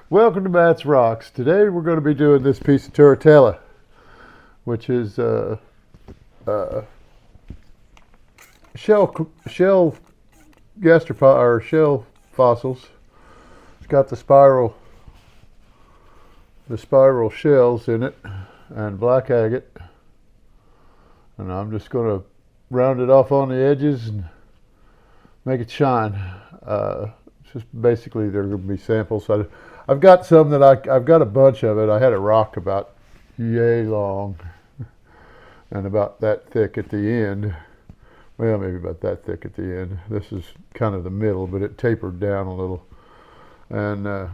Welcome to Matt's Rocks. Today we're going to be doing this piece of Turitella, which is shell gastropod or shell fossils. It's got the spiral shells in it and black agate, and I'm just going to round it off on the edges and make it shine. Just basically they're going to be samples. I've got some that I've got a bunch of it. I had a rock about yay long and about that thick at the end. Well, maybe about that thick at the end. This is kind of the middle, but it tapered down a little. And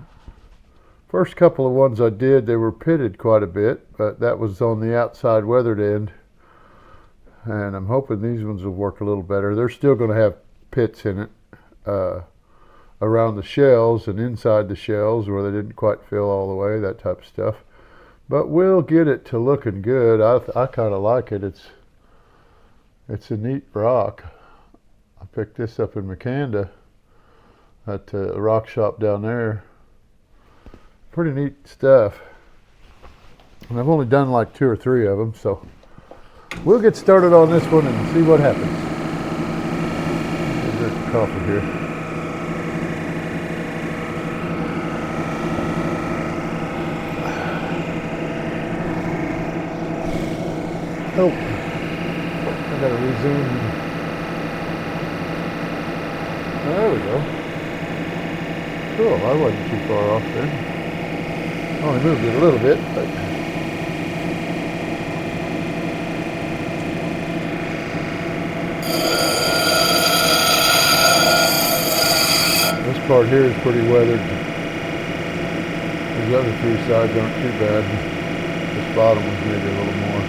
first couple of ones I did, they were pitted quite a bit, but that was on the outside weathered end. And I'm hoping these ones will work a little better. They're still going to have pits in it. Around the shells and inside the shells where they didn't quite fill all the way, that type of stuff. But we'll get it to looking good. I kind of like it. It's a neat rock. I picked this up in Macanda at the rock shop down there. Pretty neat stuff. And I've only done like 2 or 3 of them, so we'll get started on this one and see what happens. There's the coffee here. Oh, I gotta resume. There we go. Cool, I wasn't too far off there. Only moved it a little bit, but this part here is pretty weathered. These other 3 sides aren't too bad. This bottom one's maybe a little more.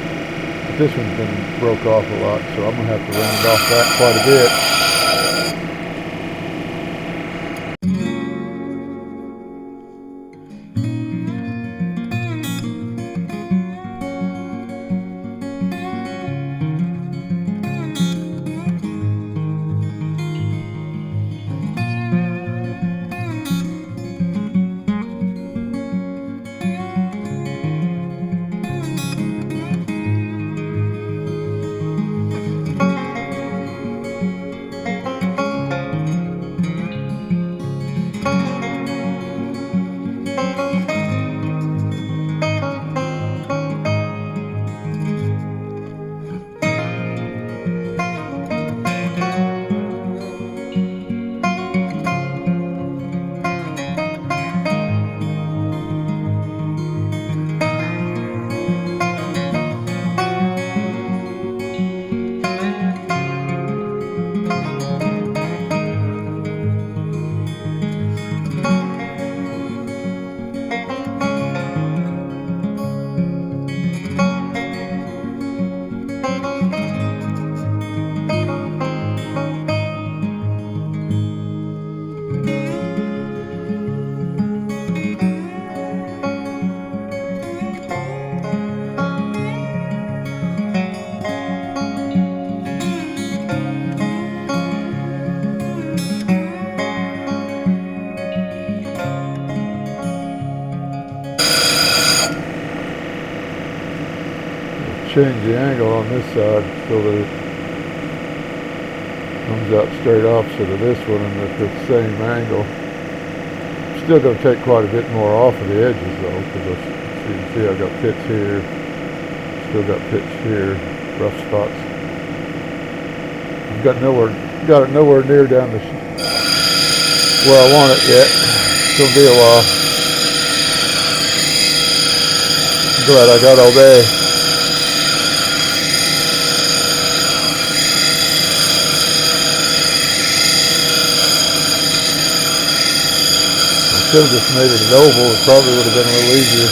This one's been broke off a lot, so I'm going to have to round off that quite a bit. Change the angle on this side so that it comes out straight opposite of this one and at the same angle. Still going to take quite a bit more off of the edges though, because you can see I've got pits here, still got pits here, rough spots. I've got it nowhere near down the where I want it yet. It's going to be a while. I'm glad I got all day. Should have just made it an oval. It probably would have been a little easier.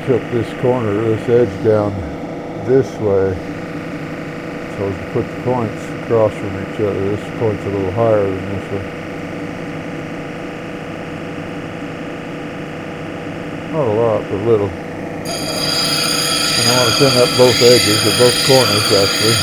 took this corner, this edge down this way, so as to put the points across from each other. This point's a little higher than this one. Not a lot, but a little. And I want to thin up both edges, or both corners actually.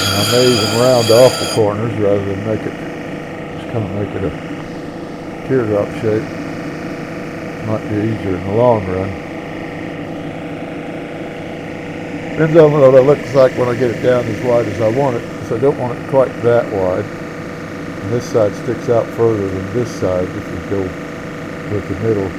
I may even round off the corners rather than make it, just kind of make it a teardrop shape. Might be easier in the long run. Depends on what it looks like when I get it down as wide as I want it, because I don't want it quite that wide. And this side sticks out further than this side if you go with the middle.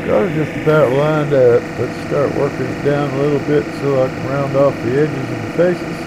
Got it just about lined up. Let's start working it down a little bit so I can round off the edges and the faces.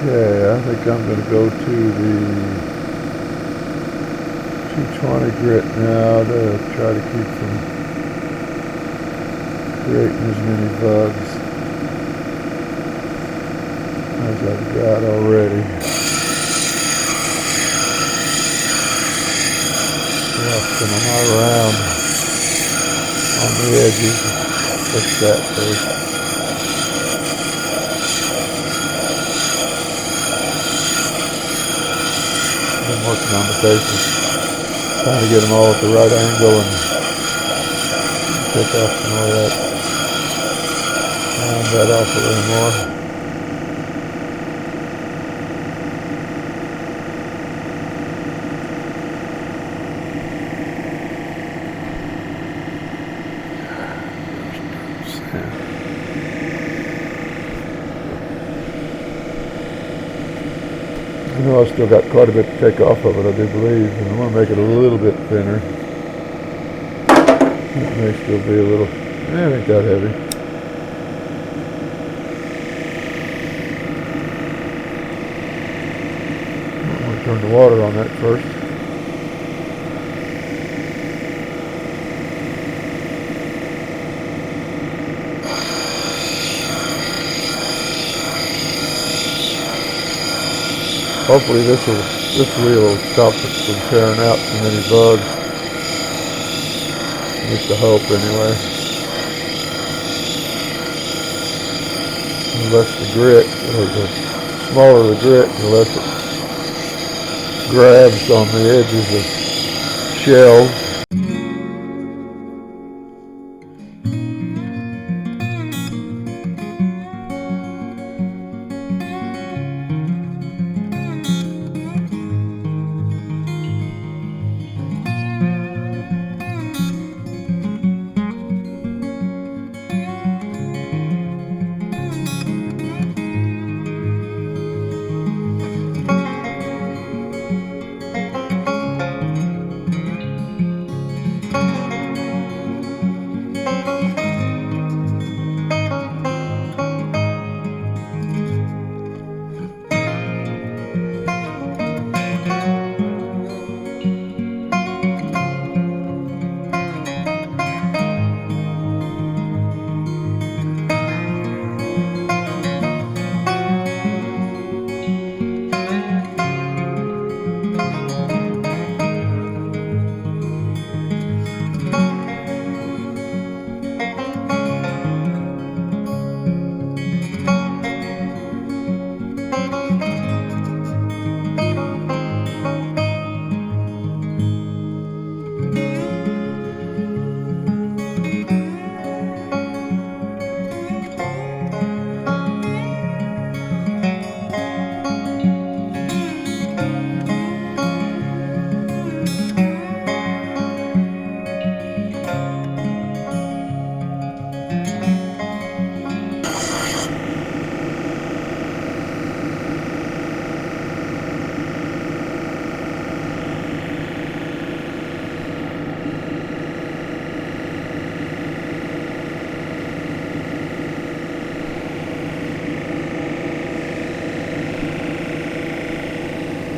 Okay, I think I'm going to go to the 220 grit now to try to keep from creating as many bugs as I've got already. Yeah, spinning all around on the edges. Fix that first. Been working on the faces, trying to get them all at the right angle and take off some more of that, round that off a little more. I know I still got quite a bit to take off of it, I do believe, and I want to make it a little bit thinner. It may still be a little, it ain't that heavy. I'm going to turn the water on that first. Hopefully this wheel will stop it from tearing out too many bugs. At least I hope anyway. The less the grit, or the smaller the grit, the less it grabs on the edges of shells.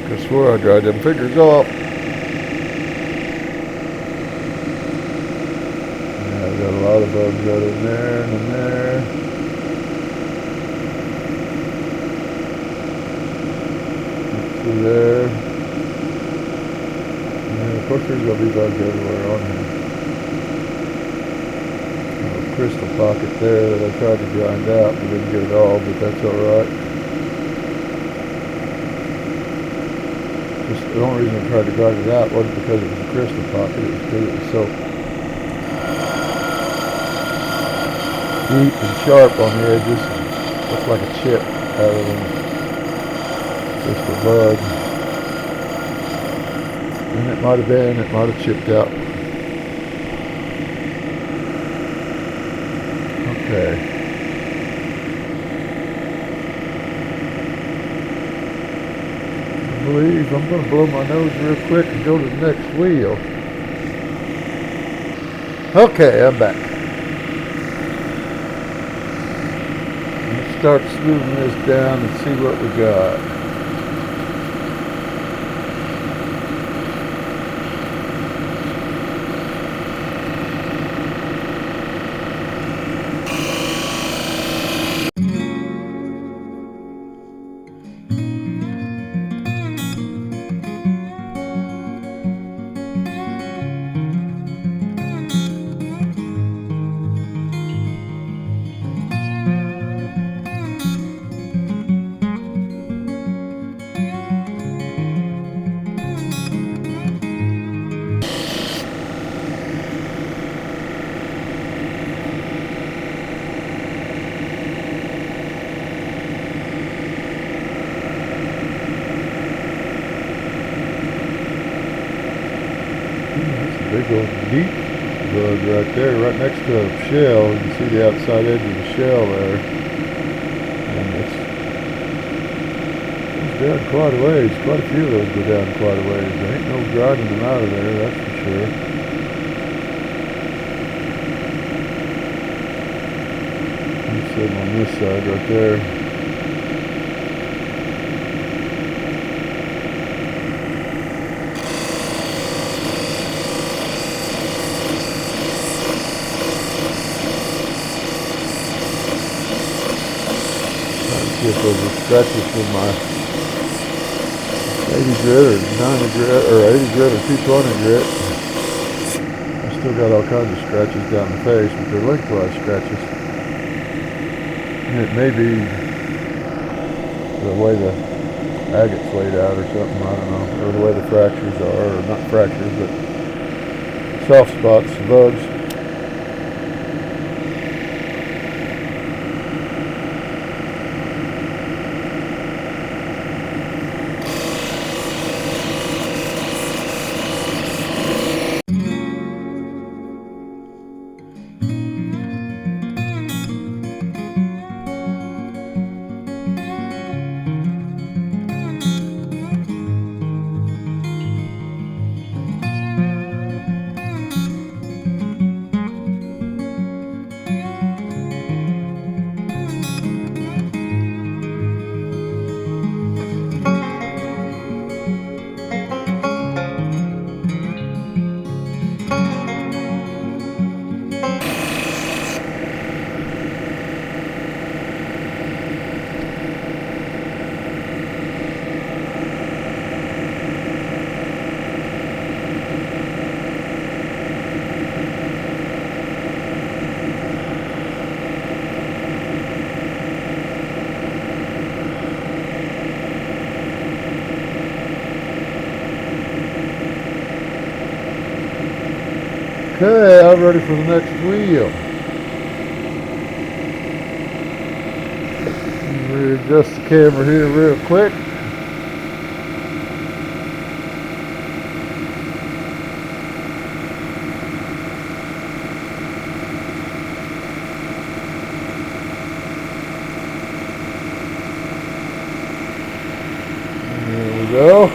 I swear I dried them fingers off. Yeah, I've got a lot of bugs right in there and in there. Through there. Yeah, of course there's going to be bugs everywhere on here. A crystal pocket there that I tried to grind out, but didn't get it all, but that's alright. The only reason I tried to grind it out wasn't because it was a crystal pocket, it was because it was so deep and sharp on the edges. It looked like a chip rather than just a bug. And it might have chipped out. Okay. I believe I'm going to blow my nose real quick and go to the next wheel. Okay, I'm back. Let's start smoothing this down and see what we got. Big old deep bug right there, right next to a shell. You can see the outside edge of the shell there. And it's down quite a ways. Quite a few of those go down quite a ways. There ain't no grinding them out of there, that's for sure. Let's see them on this side right there. See if those are scratches from my 80 grit or 90 grit or 80 grit or 220 grit. I still got all kinds of scratches down the face, but they're lengthwise scratches. And it may be the way the agate's laid out or something, I don't know, or the way the fractures are, or not fractures, but soft spots, bugs. Okay, I'm ready for the next wheel. Readjust the camera here real quick. There we go.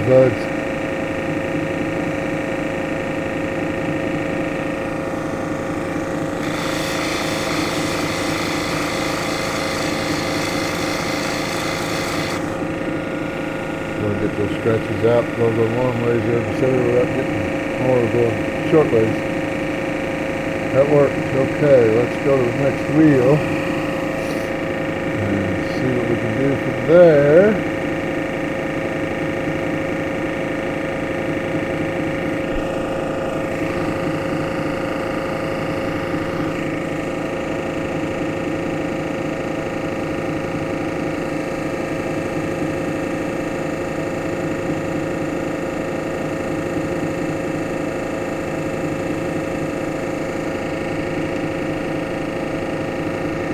these bugs. Going to get those scratches out, going to go long ways every so without getting more going short ways. That worked. Okay, let's go to the next wheel and see what we can do from there.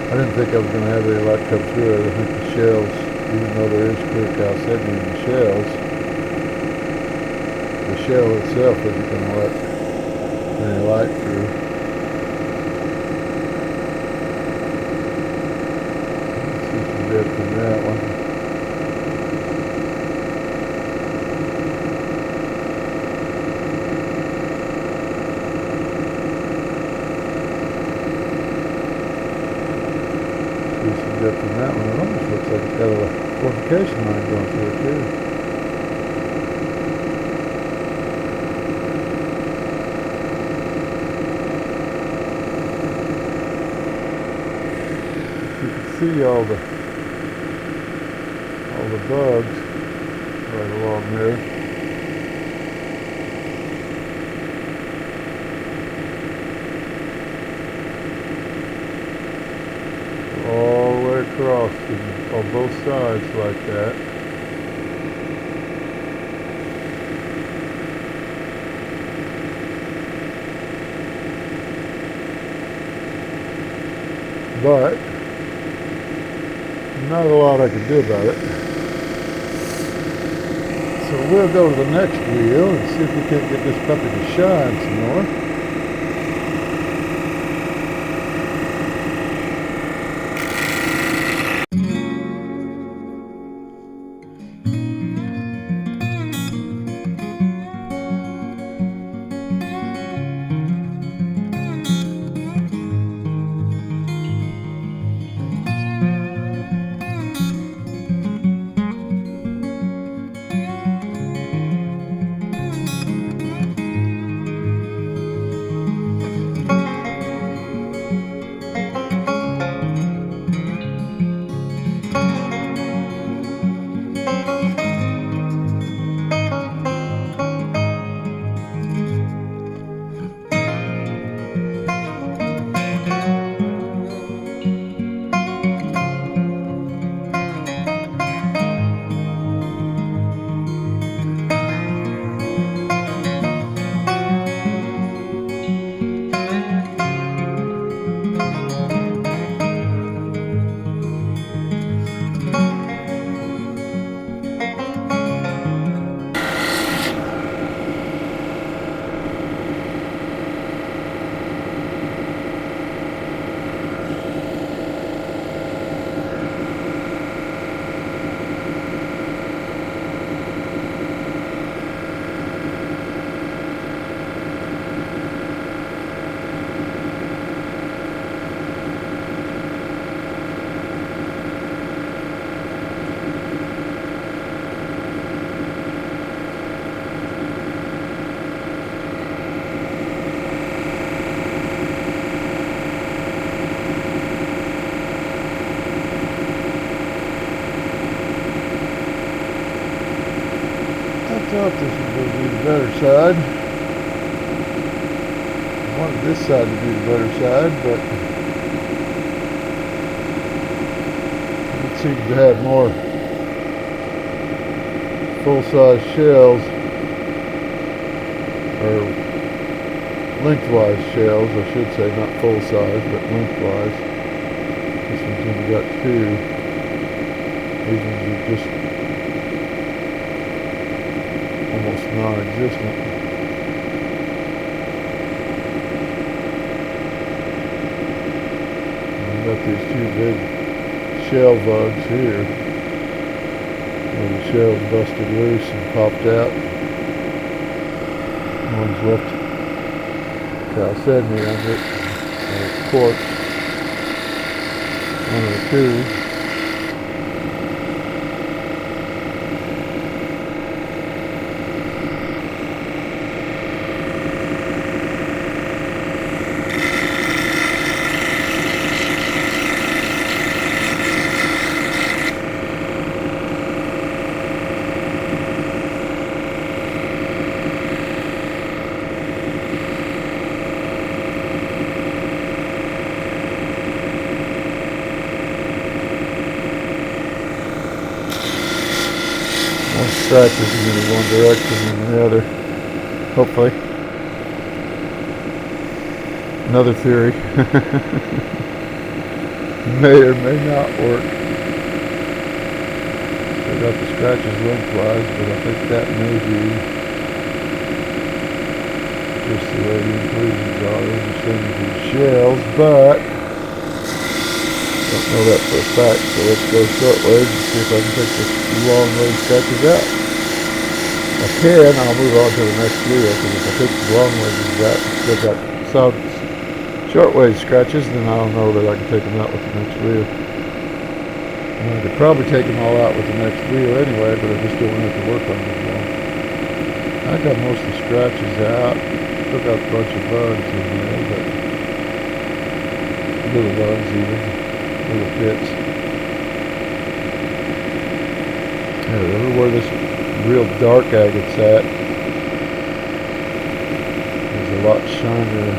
I didn't think I was going to have any light come through it. I think the shells, even though there is clear chalcedony in the shells, the shell itself isn't going to let any light through. Let's see some depth in that one. Depth in that one. It almost looks like it's got a fortification line going through it too. You can see all the bugs right along there. All the way across on both sides like that. But not a lot I can do about it. So we'll go to the next wheel and see if we can't get this puppy to shine some more. I thought this was going to be the better side. I wanted this side to be the better side, but it seems to have more full-size shells, or lengthwise shells, I should say, not full-size, but lengthwise. This one's only got two. These ones are just almost non-existent. I've got these two big shell bugs here. where the shell's busted loose and popped out. One's left chalcedony under it, quartz, one of the two. Scratches in one direction and the other. Hopefully. Another theory. May or may not work. I got the scratches lengthwise, but I think that may be just the way the inclusions are in the center of these shells, but don't know that for a fact, so let's go short ways and see if I can take the long way scratches out. If I can, I'll move on to the next wheel, because if I take the long ways out and still got some short ways scratches, then I don't know that I can take them out with the next wheel. And I could probably take them all out with the next wheel anyway, but I just don't have to work on them long. I got most of the scratches out. Still got a bunch of bugs in there, but little bugs even. Little pits. Yeah, where this real dark agate's at is a lot shinier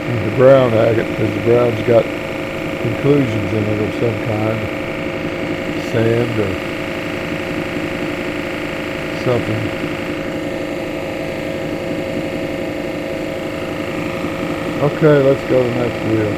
than the brown agate, because the brown's got inclusions in it of some kind, sand or something. Okay, let's go to the next wheel.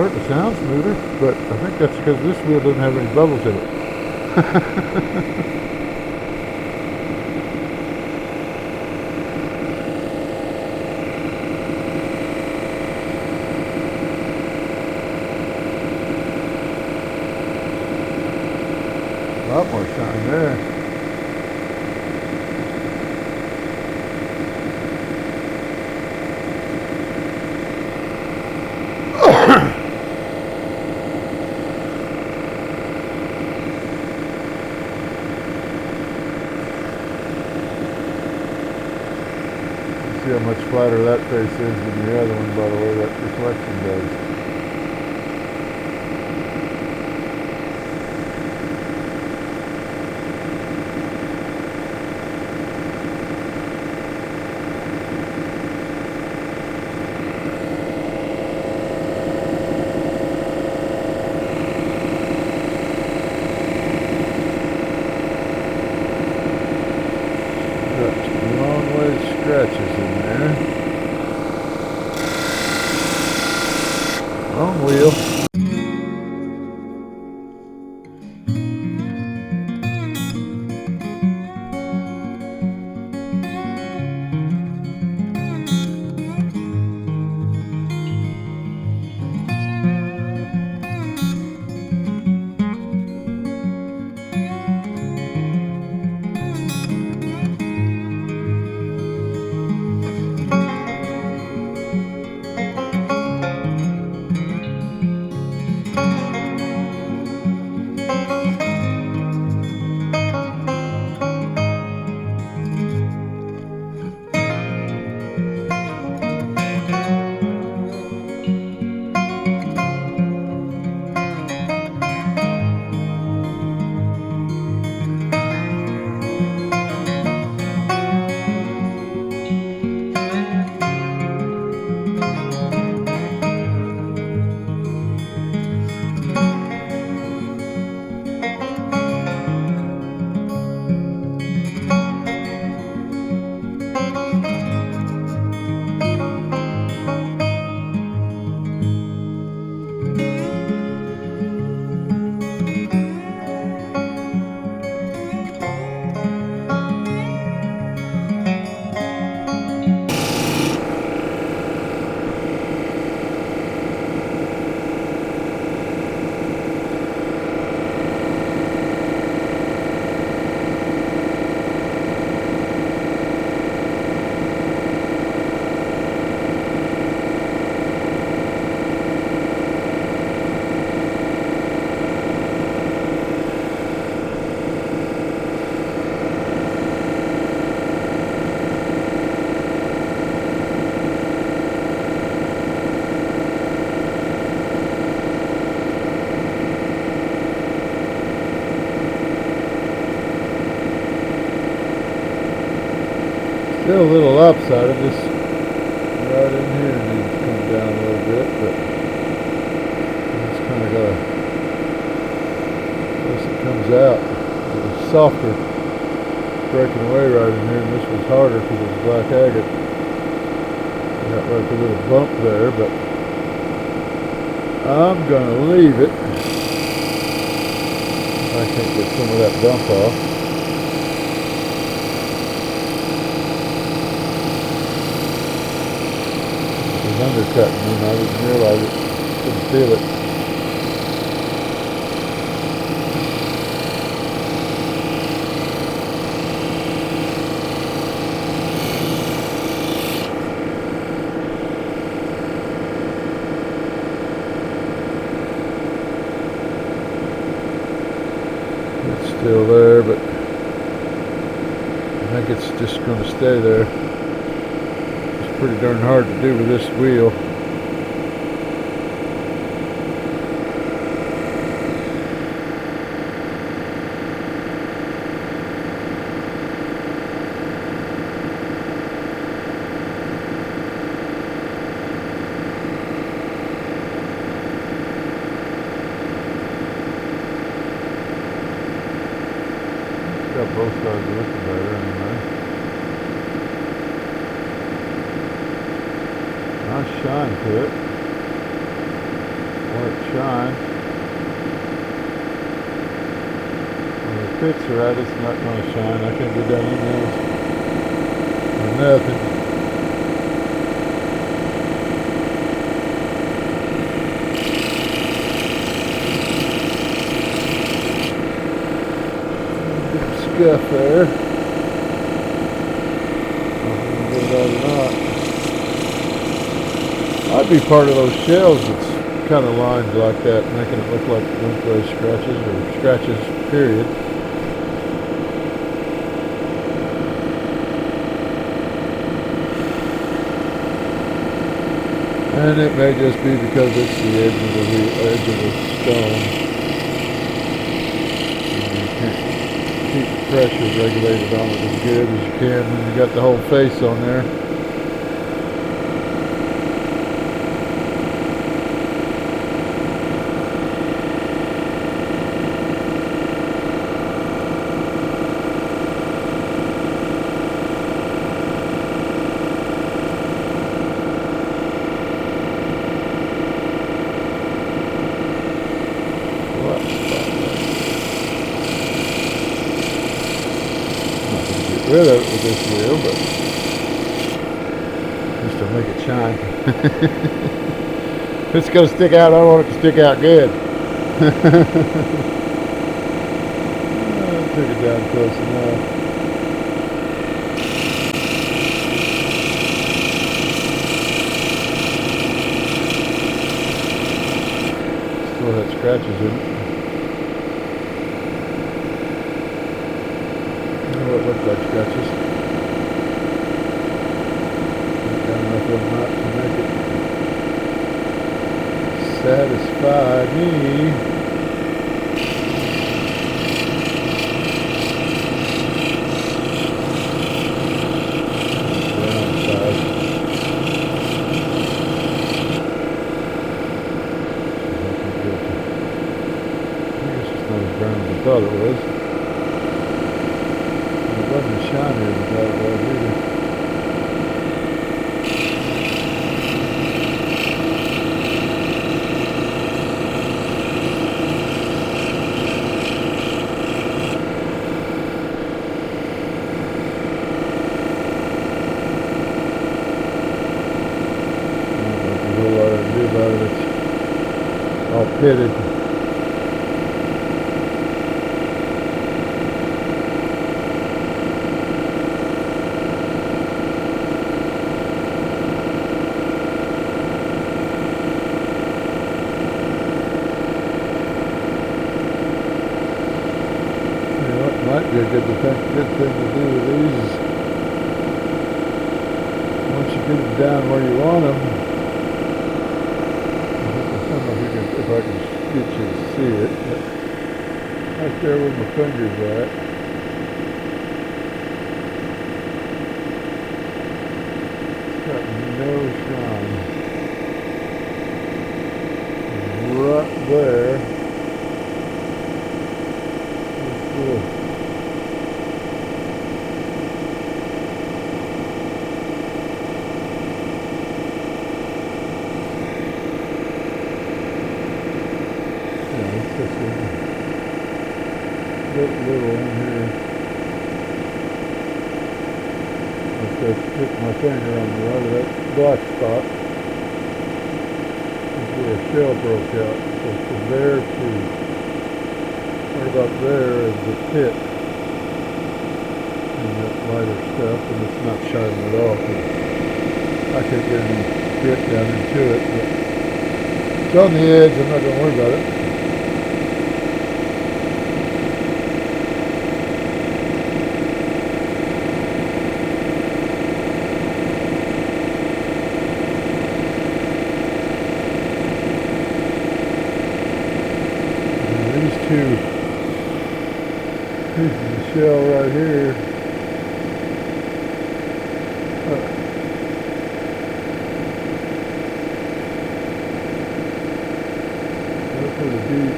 starting to sound smoother, but I think that's because this wheel doesn't have any bubbles in it. A lot more shine there. See how much flatter that face is than the other one, by the way that reflection does. Scratches in there. Wrong wheel. Still a little lopsided. This right in here needs to come down a little bit, but it's kind of got a, once it comes out, it was softer breaking away right in here, and this was harder because it was black agate. Got like a little bump there, but I'm gonna leave it. I can't get some of that bump off. Undercutting me, and I didn't realize it. Couldn't feel it. It's still there, but I think it's just going to stay there. Pretty darn hard to do with this wheel. Got both sides looking better anyway. Nice shine to it. let it shine. When the pits are right, it's not going to shine. I can't get down in those or nothing. Scuff there. I'd be part of those shells that's kind of lined like that, making it look like lengthwise scratches or scratches, period. And it may just be because it's the edge of the stone. And you can't keep the pressure regulated on it as good as you can when you got the whole face on there. Rid of it with this wheel, but just to make it shine. If it's going to stick out, I want it to stick out good. I took it down close enough. Still had scratches in it. It looked like scratches. Got enough of them not to make it satisfy me. Brown side. I guess it's not as brown as I thought it was. It wasn't shinier than that it was either. There's a whole lot to do about it. It's all pitted. Might be a good thing to do with these is once you get them down where you want them, I don't know if I can get you to see it, but right there where my finger's at, it's got no shine. Right there. Cool. Little in here. I just stick my finger on the right of that black spot. That's where a shell broke out. So from there to right about there is the pit. And that lighter stuff, and it's not shining at all. I can't get any grit down into it, but it's on the edge. I'm not going to worry about it. Two pieces of shell right here. They're pretty deep.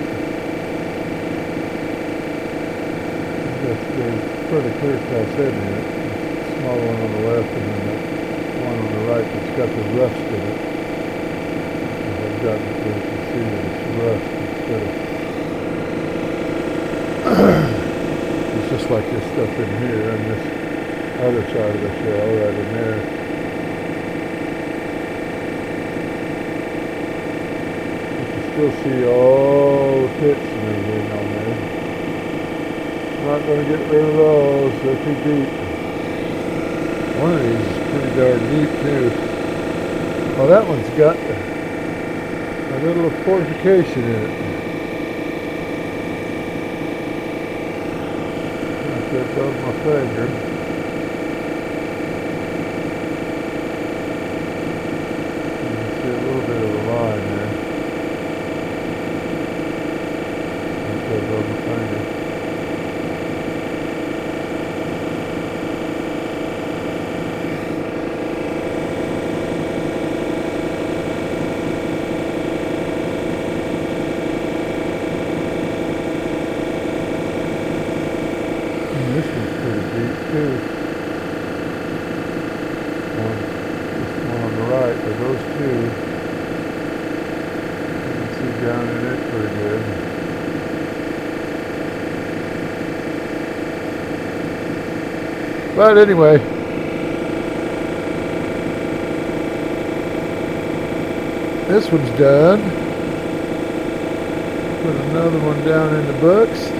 There's pretty clear across in it. Smaller one on the left and then that one on the right that's got the rust in it. got it where you can see that it's rust instead of it's just like this stuff in here and this other side of the shell right in there. You can still see all the pits and everything on there. I'm not going to get rid of those, they're too deep. One of these is pretty darn deep too. Well, that one's got a little fortification in it. Like that's on my finger. You can see a little bit of a line there. Like that's on my finger. This one's pretty deep too. This one on the right, but those two, you can see down in it pretty good. But anyway, this one's done. Put another one down in the books.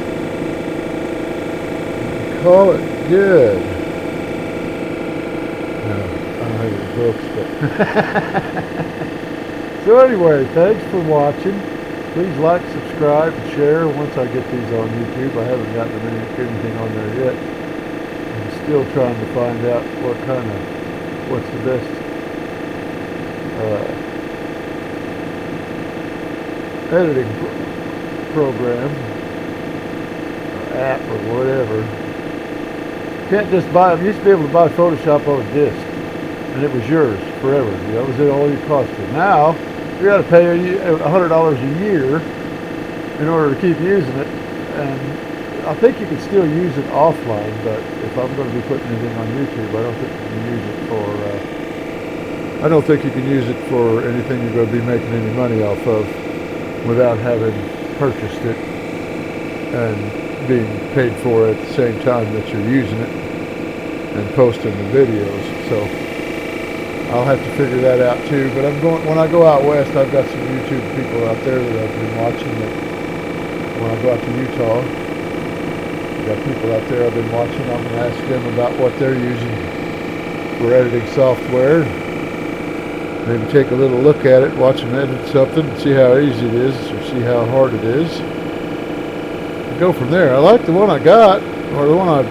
Call it good. No, I don't have any books, but so anyway, thanks for watching. Please like, subscribe, and share once I get these on YouTube. I haven't gotten anything on there yet. I'm still trying to find out what's the best editing program or app or whatever. Can't just buy them. You used to be able to buy Photoshop on a disc, and it was yours forever. That was it, all you costed. Now you got to pay $100 a year in order to keep using it, and I think you can still use it offline. But if I'm going to be putting anything on YouTube, I don't think you can use it for. I don't think you can use it for anything you're going to be making any money off of without having purchased it and being paid for at the same time that you're using it and posting the videos. So I'll have to figure that out too. But when I go out west, I've got some YouTube people out there that I've been watching. That when I go out to Utah, I've got people out there I've been watching. I'm going to ask them about what they're using for editing software. Maybe take a little look at it, watch them edit something, and see how easy it is or see how hard it is. Go from there. I like the one I got, or the one I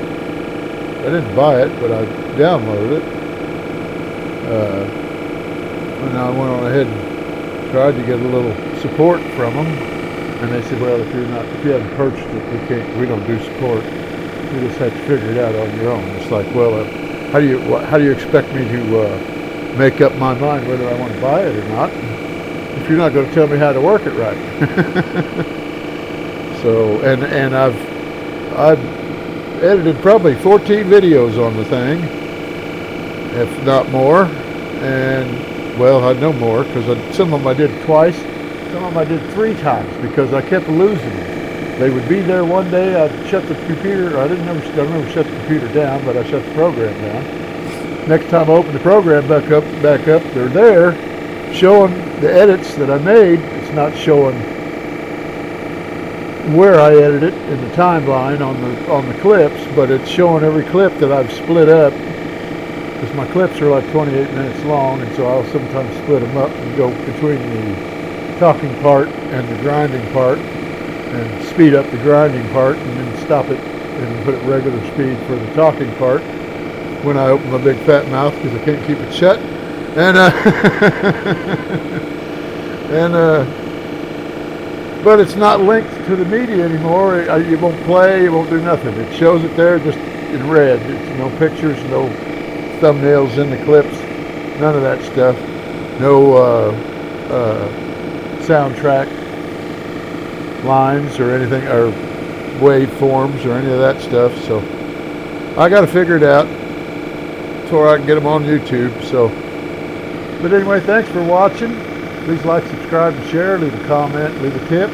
didn't buy it, but I downloaded it. And I went on ahead and tried to get a little support from them, and they said, "Well, if you haven't purchased it, we don't do support. You just have to figure it out on your own." It's like, well, how do you expect me to make up my mind whether I want to buy it or not if you're not going to tell me how to work it right? So, and I've edited probably 14 videos on the thing, if not more, and well, I know more because some of them I did twice, some of them I did 3 times because I kept losing them. They would be there one day, I'd shut the computer, I never shut the computer down, but I shut the program down. Next time I open the program back up, they're there, showing the edits that I made. It's not showing where I edit it in the timeline on the clips, but it's showing every clip that I've split up, because my clips are like 28 minutes long, and so I'll sometimes split them up and go between the talking part and the grinding part, and speed up the grinding part, and then stop it and put it regular speed for the talking part when I open my big fat mouth because I can't keep it shut, and but it's not linked to the media anymore. It won't play, it won't do nothing. It shows it there just in red. It's no pictures, no thumbnails in the clips, none of that stuff. No soundtrack lines or anything, or waveforms or any of that stuff. So I got to figure it out before I can get them on YouTube. So, but anyway, thanks for watching. Please like, subscribe, and share. Leave a comment, leave a tip.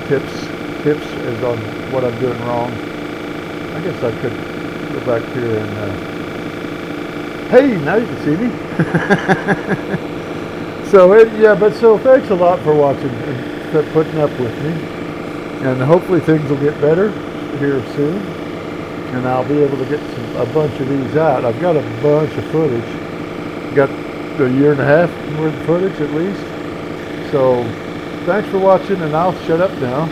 Tips as on what I'm doing wrong. I guess I could go back here and hey, now you can see me. So thanks a lot for watching and for putting up with me. And hopefully things will get better here soon. And I'll be able to get a bunch of these out. I've got a bunch of footage. Got a year and a half worth of footage at least. So thanks for watching, and I'll shut up now.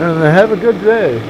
And have a good day.